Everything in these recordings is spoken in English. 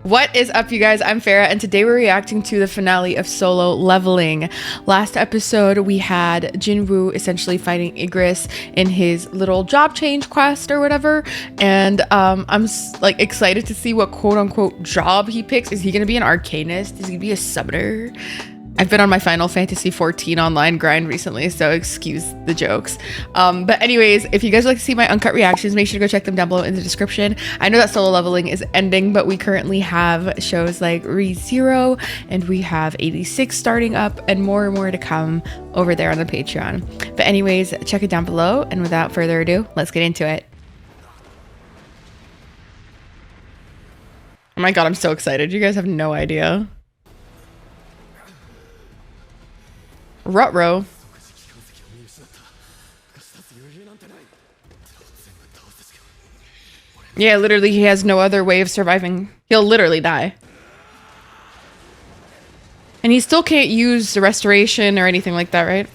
What is up, you guys? I'm Farah, and today we're reacting to the finale of Solo Leveling. Last episode, we had Jinwoo essentially fighting Igris in his little job change quest or whatever, and I'm like excited to see what quote-unquote job he picks. Is he gonna be an arcanist? Is he gonna be a summoner? I've been on my Final Fantasy 14 online grind recently, so excuse the jokes. But anyways, if you guys would like to see my uncut reactions, make sure to go check them down below in the description. I know that Solo Leveling is ending, but we currently have shows like ReZero, and we have 86 starting up, and more to come over there on the Patreon. But anyways, check it down below, and without further ado, let's get into it. Oh my god, I'm so excited. You guys have no idea. Rutro. Yeah, literally, he has no other way of surviving. He'll literally die. And he still can't use the restoration or anything like that, right?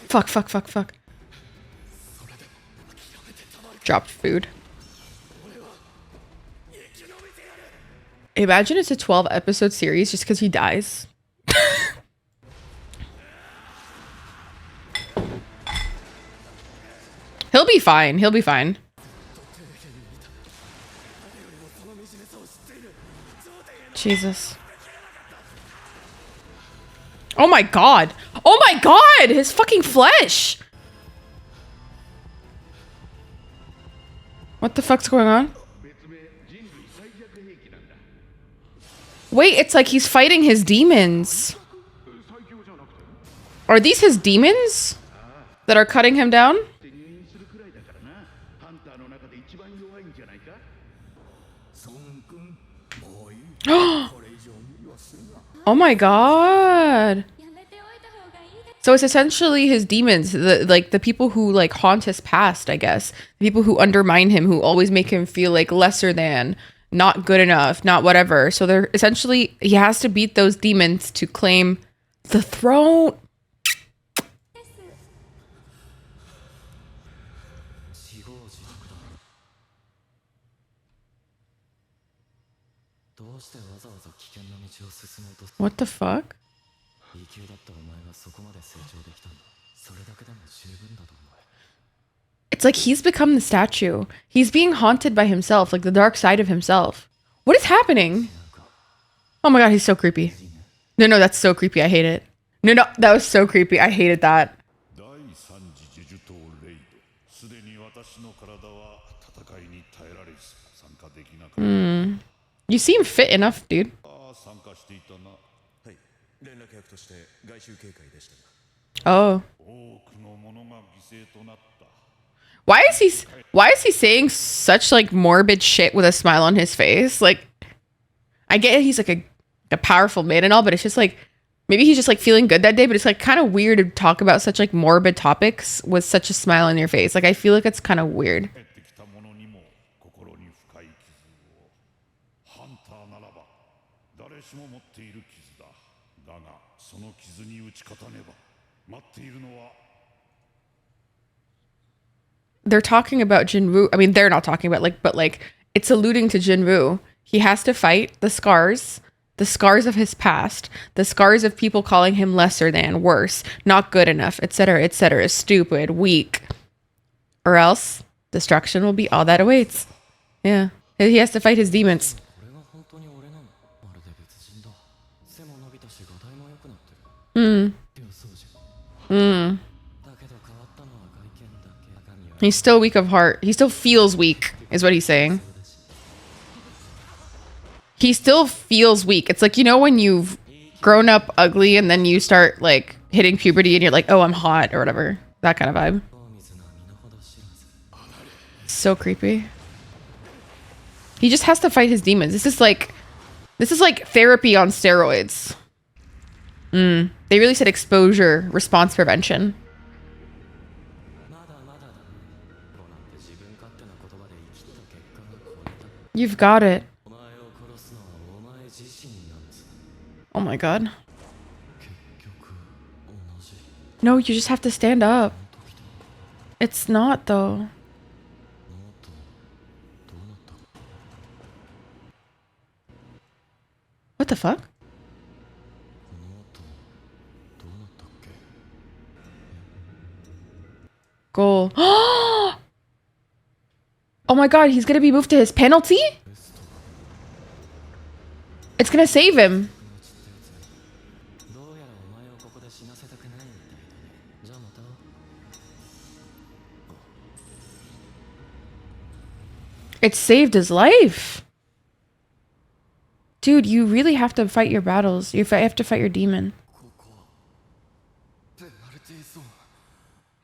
Fuck. Dropped food. Imagine it's a 12-episode series just because he dies. He'll be fine. He'll be fine. Jesus. Oh my god. Oh my god! His fucking flesh! What the fuck's going on? Wait, it's like he's fighting his demons. Are these his demons that are cutting him down? Oh my god. So it's essentially his demons, the people who like haunt his past, I guess. The people who undermine him, who always make him feel like lesser than, not good enough, not whatever. So they're essentially, he has to beat those demons to claim the throne. What the fuck? It's like he's become the statue. He's being haunted by himself, like the dark side of himself. What is happening? Oh my god, he's so creepy. No, that's so creepy. I hate it. No, that was so creepy. I hated that. You seem fit enough, dude. Oh. Why is he saying such like morbid shit with a smile on his face? Like, I get he's like a powerful man and all, but it's just like, maybe he's just like feeling good that day, but it's like kind of weird to talk about such like morbid topics with such a smile on your face. Like, I feel like it's kind of weird. They're talking about Jinwoo. I mean, they're not talking about like, but like it's alluding to Jinwoo. He has to fight the scars of his past, the scars of people calling him lesser than, worse, not good enough, etc., stupid, weak, or else destruction will be all that awaits. Yeah, he has to fight his demons. He's still weak of heart. He still feels weak, is what he's saying. He still feels weak. It's like, you know, when you've grown up ugly and then you start like hitting puberty and you're like, oh, I'm hot or whatever. That kind of vibe. So creepy. He just has to fight his demons. This is like therapy on steroids. They really said exposure response prevention. You've got it. Oh my god. No, you just have to stand up. It's not though. What the fuck? Goal. Oh my god, he's gonna be moved to his penalty? It's gonna save him. It saved his life. Dude, you really have to fight your battles. You have to fight your demon.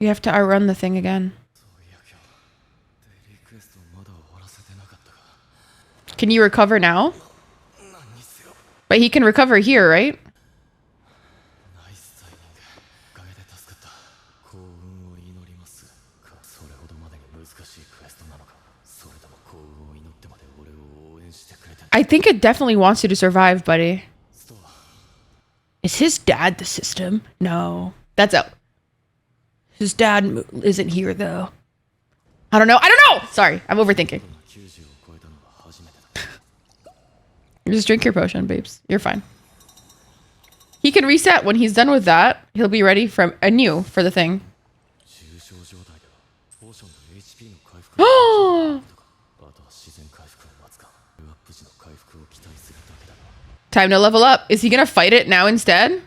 You have to outrun the thing again. Can you recover now? But he can recover here, right? I think it definitely wants you to survive, buddy. Is his dad the system? No. That's out. His dad isn't here, though. I don't know. I don't know! Sorry, I'm overthinking. Just drink your potion, babes. You're fine. He can reset when he's done with that. He'll be ready from anew for the thing. Oh! Time to level up. Is he gonna fight it now instead?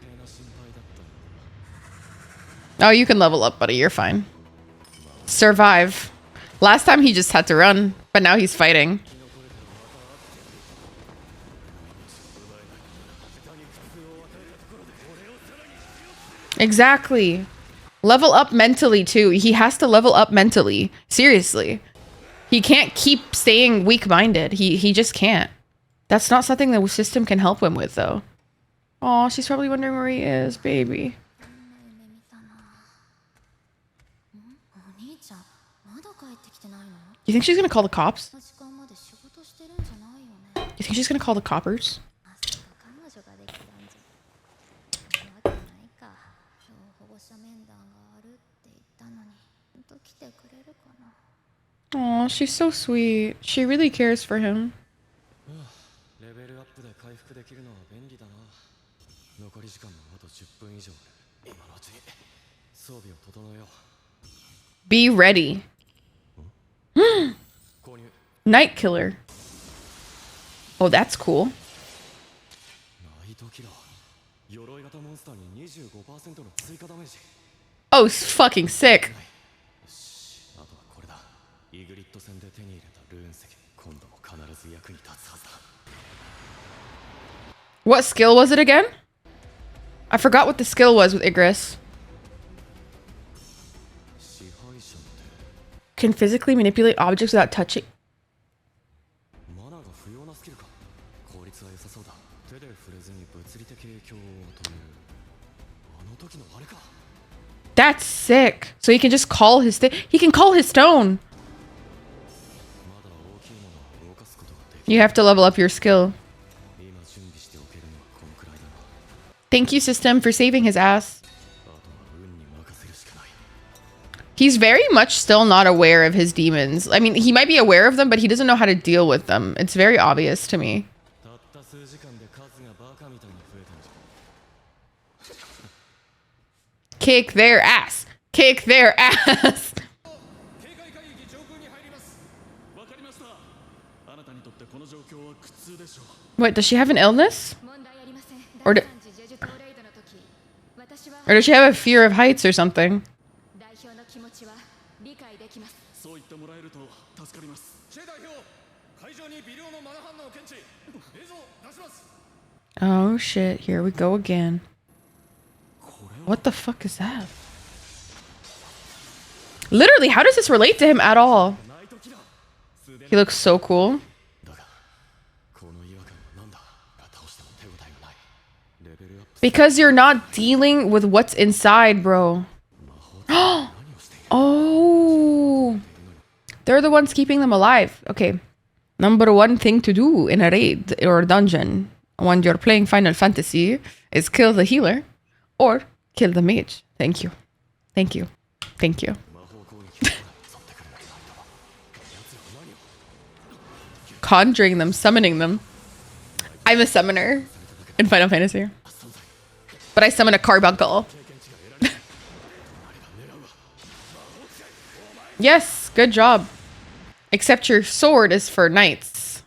Oh, you can level up, buddy. You're fine. Survive. Last time he just had to run, but now he's fighting. Exactly. Level up mentally, too. He has to level up mentally. Seriously. He can't keep staying weak-minded. He just can't. That's not something the system can help him with, though. Oh, she's probably wondering where he is, baby. You think she's gonna call the cops? You think she's gonna call the coppers? Oh, she's so sweet. She really cares for him. Be ready. Night Killer. Oh, that's cool. Oh, fucking sick. What skill was it again? I forgot what the skill was with Igris. Can physically manipulate objects without touching. That's sick. So he can just call his thing. He can call his stone. You have to level up your skill. Thank you, system, for saving his ass. He's very much still not aware of his demons. I mean, he might be aware of them, but he doesn't know how to deal with them. It's very obvious to me. Kick their ass. Kick their ass. Wait, does she have an illness? Or does she have a fear of heights or something? Oh shit, here we go again. What the fuck is that? Literally, how does this relate to him at all? He looks so cool. Because you're not dealing with what's inside, bro. Oh. They're the ones keeping them alive. Okay. Number one thing to do in a raid or dungeon when you're playing Final Fantasy is kill the healer or kill the mage. Thank you. Thank you. Thank you. Conjuring them, summoning them. I'm a summoner. in Final Fantasy. But I summon a carbuncle. Yes, good job. Except your sword is for knights.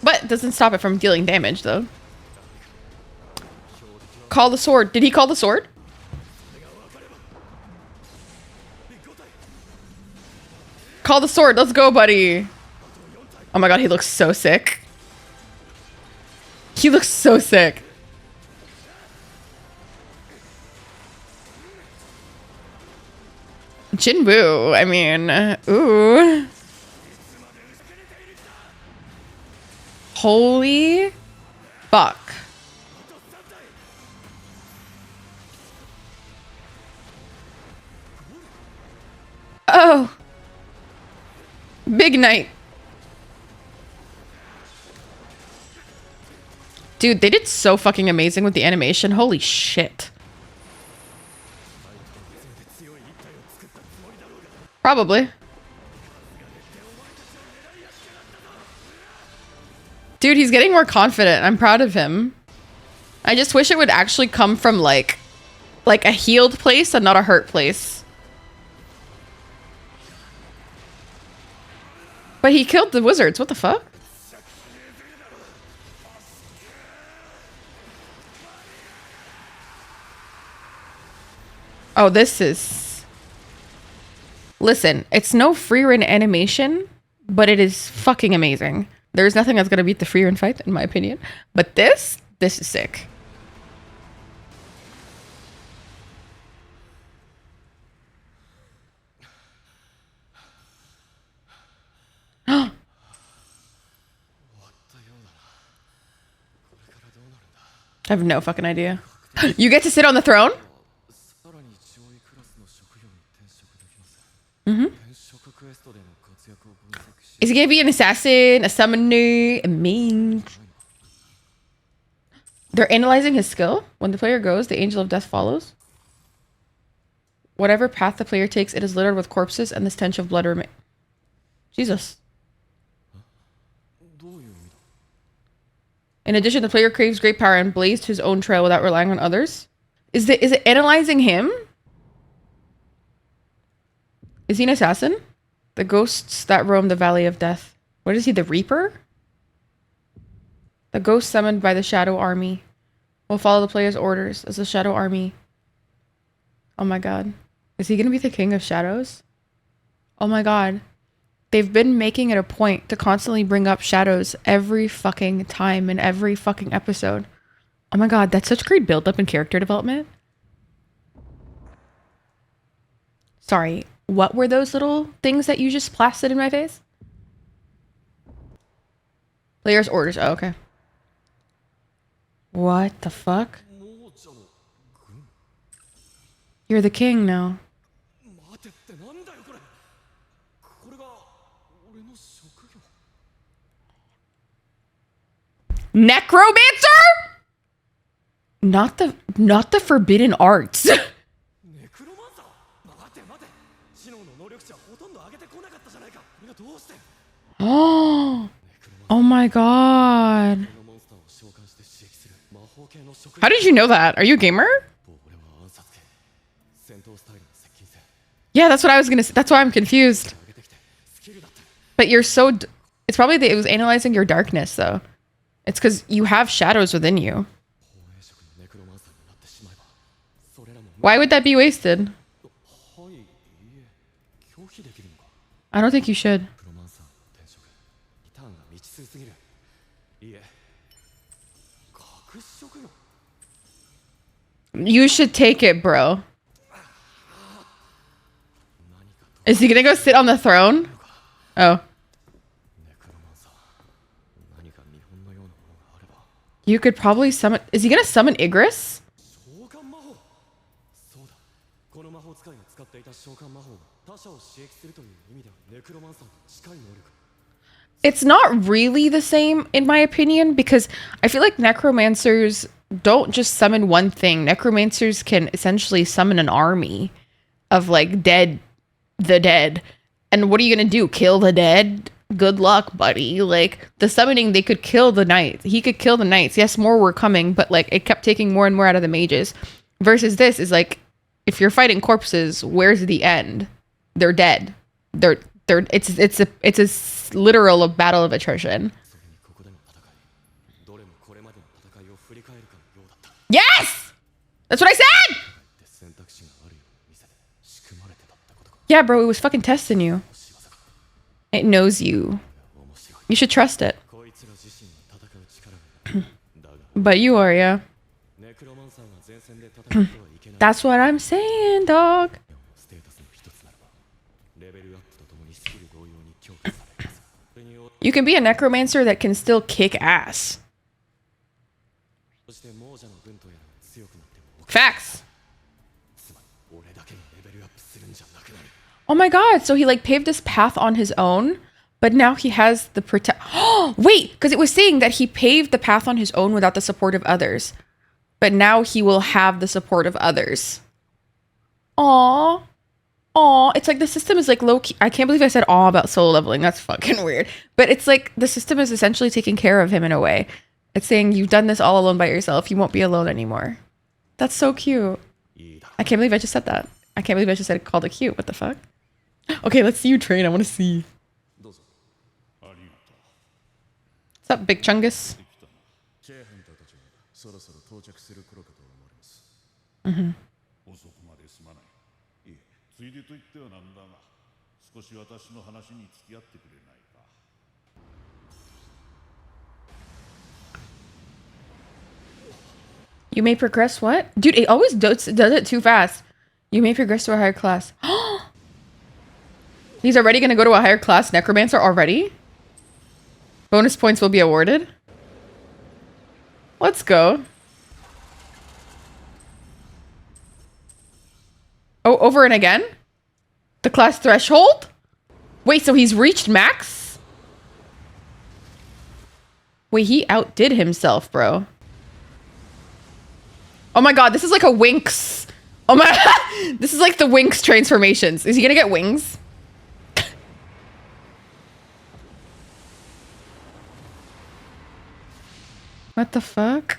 But it doesn't stop it from dealing damage, though. Call the sword. Did he call the sword? Call the sword. Let's go, buddy. Oh my god, he looks so sick. He looks so sick. Jinwoo, I mean, ooh. Holy fuck. Oh. Big night. Dude, they did so fucking amazing with the animation. Holy shit. Probably. Dude, he's getting more confident. I'm proud of him. I just wish it would actually come from like a healed place and not a hurt place. But he killed the wizards. What the fuck? Oh, this is... Listen, it's no Freerun animation, but it is fucking amazing. There's nothing that's gonna beat the Freerun fight, in my opinion. But this is sick. I have no fucking idea. You get to sit on the throne? Mm-hmm. Is he gonna be an assassin, a summoner, a mage? They're analyzing his skill. When the player goes, the angel of death follows. Whatever path the player takes, it is littered with corpses and the stench of blood remains. Jesus. In addition, the player craves great power and blazed his own trail without relying on others. Is it analyzing him? Is he an assassin? The ghosts that roam the valley of death. What is he, the Reaper? The ghost summoned by the Shadow Army will follow the player's orders as the Shadow Army. Oh my god. Is he gonna be the King of Shadows? Oh my god. They've been making it a point to constantly bring up shadows every fucking time in every fucking episode. Oh my god, that's such great build-up and character development. Sorry, what were those little things that you just plastered in my face? Player's orders. Oh, okay. What the fuck? You're the king now. Necromancer? Not the forbidden arts. Oh my god. How did you know that? Are you a gamer? Yeah, that's what I was gonna say. That's why I'm confused. But you're so... It's probably that it was analyzing your darkness, though. It's because you have shadows within you. Why would that be wasted? I don't think you should. You should take it, bro. Is he gonna go sit on the throne? Oh. You could probably summon... Is he gonna summon Igris? It's not really the same, in my opinion, because I feel like necromancers don't just summon one thing. Necromancers can essentially summon an army of, like, the dead. And what are you gonna do? Kill the dead good luck, buddy. Like, the summoning, they could kill the knights. He could kill the knights. Yes, more were coming, but like it kept taking more and more out of the mages. Versus this is like, if you're fighting corpses, where's the end? They're dead. It's a literal battle of attrition. Yes! That's what I said! Yeah, bro, it was fucking testing you. It knows you. You should trust it. But you are, yeah. That's what I'm saying, dog. You can be a necromancer that can still kick ass. Facts. Oh my god, so he like paved this path on his own, but now he has the Oh, wait, because it was saying that he paved the path on his own without the support of others. But now he will have the support of others. Aww. Aw, it's like the system is like low key. I can't believe I said aw about solo leveling. That's fucking weird. But it's like the system is essentially taking care of him in a way. It's saying you've done this all alone by yourself. You won't be alone anymore. That's so cute. I can't believe I just said that. I can't believe I just said called it cute. What the fuck? Okay, let's see you train. I want to see. What's up, Big Chungus? Mm-hmm. You may progress what? Dude, it always does it too fast. You may progress to a higher class. He's already going to go to a higher class necromancer already? Bonus points will be awarded. Let's go. Oh, over and again? The class threshold? Wait, so he's reached max? Wait, he outdid himself, bro. Oh my god, this is like a Winx. Oh my god. This is like the Winx transformations. Is he gonna get wings? What the fuck?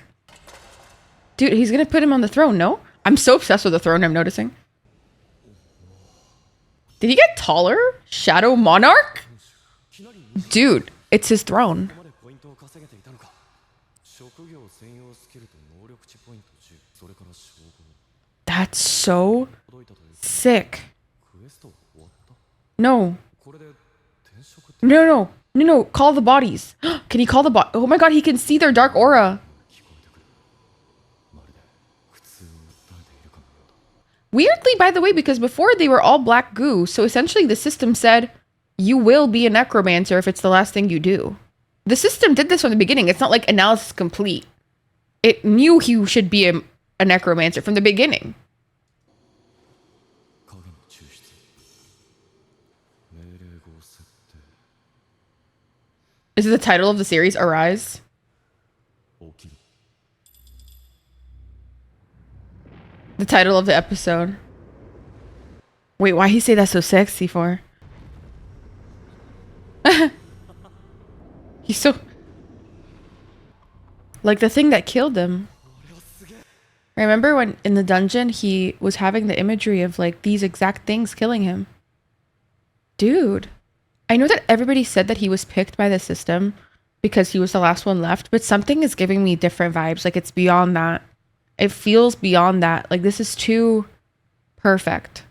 Dude, he's gonna put him on the throne, no? I'm so obsessed with the throne, I'm noticing. Did he get taller? Shadow Monarch? Dude, it's his throne. That's so sick. No. No. Call the bodies. Can he call the bot? Oh my god, he can see their dark aura. Weirdly, by the way, because before they were all black goo, so essentially the system said, you will be a necromancer if it's the last thing you do. The system did this from the beginning. It's not like analysis complete. It knew he should be a necromancer from the beginning. Is it the title of the series, Arise? The title of the episode. Wait, why he say that so sexy for? He's so... Like the thing that killed him. Remember when in the dungeon he was having the imagery of like these exact things killing him? Dude. I know that everybody said that he was picked by the system because he was the last one left, but something is giving me different vibes. Like it's beyond that. It feels beyond that. Like this is too perfect.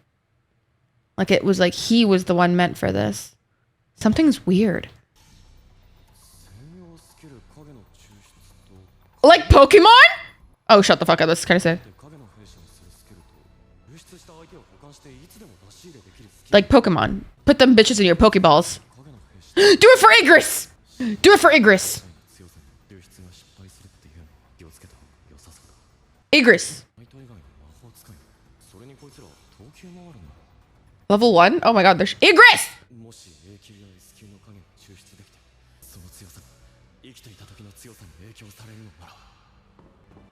Like it was like he was the one meant for this. Something's weird. Like Pokemon? Oh, shut the fuck up. That's kind of sad. Like Pokemon. Put them bitches in your Pokeballs. Do it for Igris! Do it for Igris! Igris! Level 1? Oh my god, there's Igris!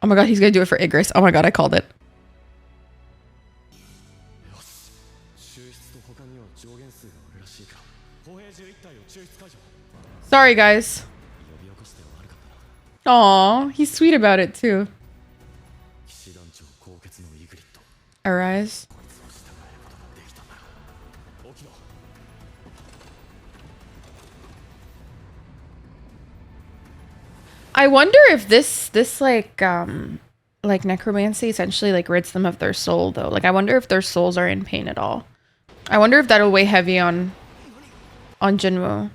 Oh my god, he's gonna do it for Igris. Oh my god, I called it. Sorry, guys. Aw, he's sweet about it too. Arise. I wonder if this like necromancy essentially like rids them of their soul though. Like I wonder if their souls are in pain at all. I wonder if that'll weigh heavy on Jinwoo.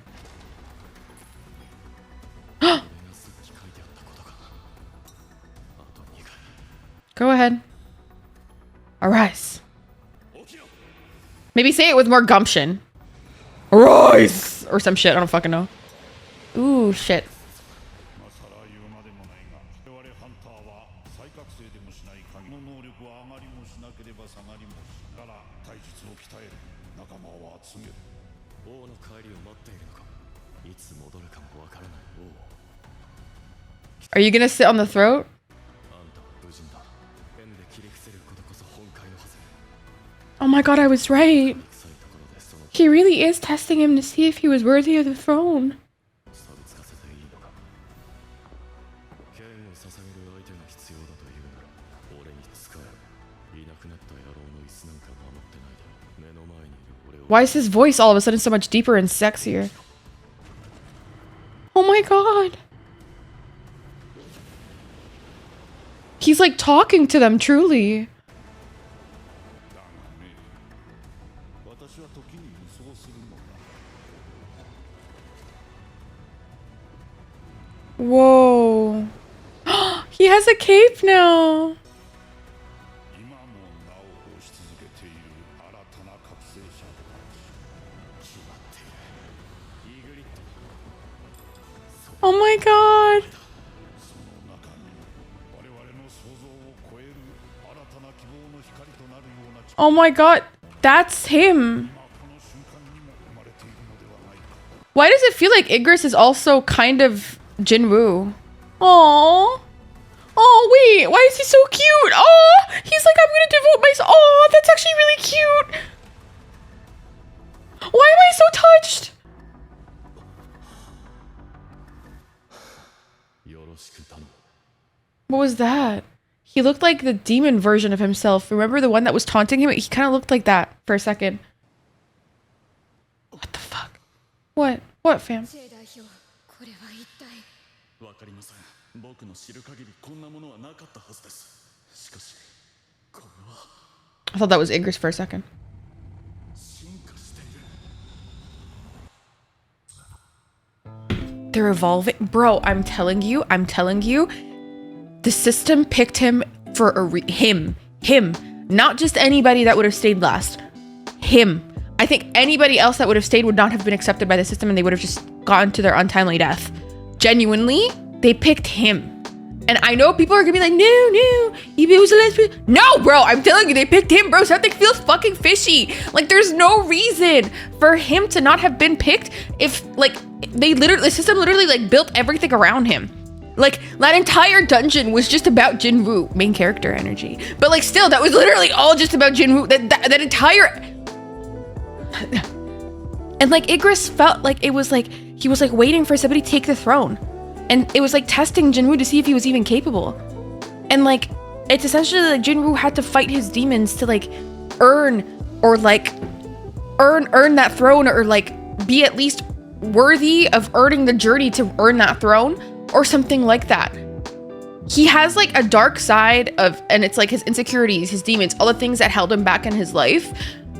Go ahead. Arise. Maybe say it with more gumption. Arise! Or some shit, I don't fucking know. Ooh, shit. Are you gonna sit on the throat? Oh my god, I was right. He really is testing him to see if he was worthy of the throne. Why is his voice all of a sudden so much deeper and sexier? Oh my god. He's like talking to them, truly. Whoa. He has a cape now. Oh my god. Oh my god. That's him. Why does it feel like Igris is also kind of Jinwoo? Aww. Oh, wait. Why is he so cute? Oh, he's like, I'm gonna devote myself. Oh, that's actually really cute. Why am I so touched? What was that? He looked like the demon version of himself. Remember the one that was taunting him? He kind of looked like that for a second. What the fuck? What? What, fam? I thought that was Igris for a second. They're evolving. Bro, I'm telling you. The system picked him for him. Not just anybody that would have stayed last. Him. I think anybody else that would have stayed would not have been accepted by the system and they would have just gone to their untimely death. Genuinely, they picked him. And I know people are gonna be like, no, he was a lesbian. No, bro, I'm telling you, they picked him, bro. Something feels fucking fishy. Like, there's no reason for him to not have been picked if, like, the system literally, like, built everything around him. Like, that entire dungeon was just about Jinwoo, main character energy. But, like, still, that was literally all just about Jinwoo. That entire... And, like, Igris felt like it was, like, he was, like, waiting for somebody to take the throne. And it was, like, testing Jinwoo to see if he was even capable. And, like, it's essentially, like, Jinwoo had to fight his demons to, like, earn that throne or, like, be at least worthy of earning the journey to earn that throne. Or something like that. He has like a dark side of, and it's like his insecurities, his demons, all the things that held him back in his life,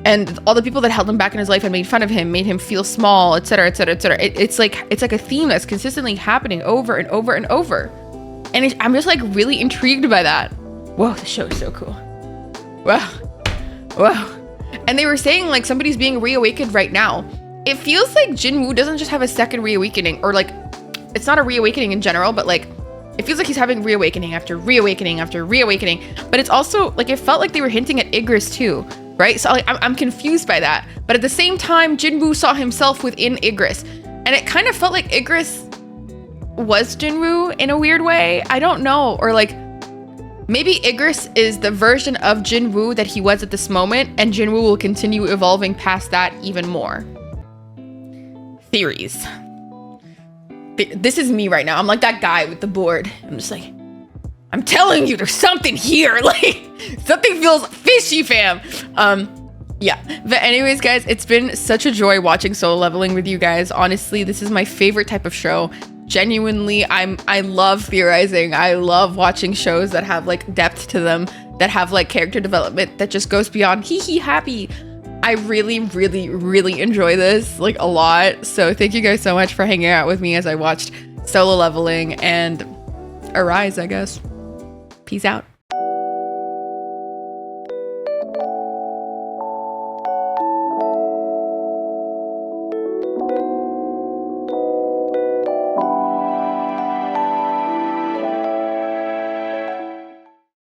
and all the people that held him back in his life and made fun of him, made him feel small, etc., etc., etc. It's like a theme that's consistently happening over and over and over, and I'm just like really intrigued by that. Whoa, the show is so cool. Wow. And they were saying like somebody's being reawakened right now. It feels like Jinwoo doesn't just have a second reawakening, or like. It's not a reawakening in general, but like it feels like he's having reawakening after reawakening after reawakening. But it's also like it felt like they were hinting at Igris too, right? So like, I'm confused by that. But at the same time, Jinwoo saw himself within Igris, and it kind of felt like Igris was Jinwoo in a weird way. I don't know, or like maybe Igris is the version of Jinwoo that he was at this moment, and Jinwoo will continue evolving past that even more. theories. This is me right now. I'm like that guy with the board. I'm just like, I'm telling you, there's something here. Like, something feels fishy, fam. Yeah. But anyways, guys, it's been such a joy watching Solo Leveling with you guys. Honestly, this is my favorite type of show. Genuinely, I love theorizing. I love watching shows that have like depth to them, that have like character development that just goes beyond hee hee happy. I really, really, really enjoy this like a lot. So thank you guys so much for hanging out with me as I watched Solo Leveling and Arise, I guess. Peace out.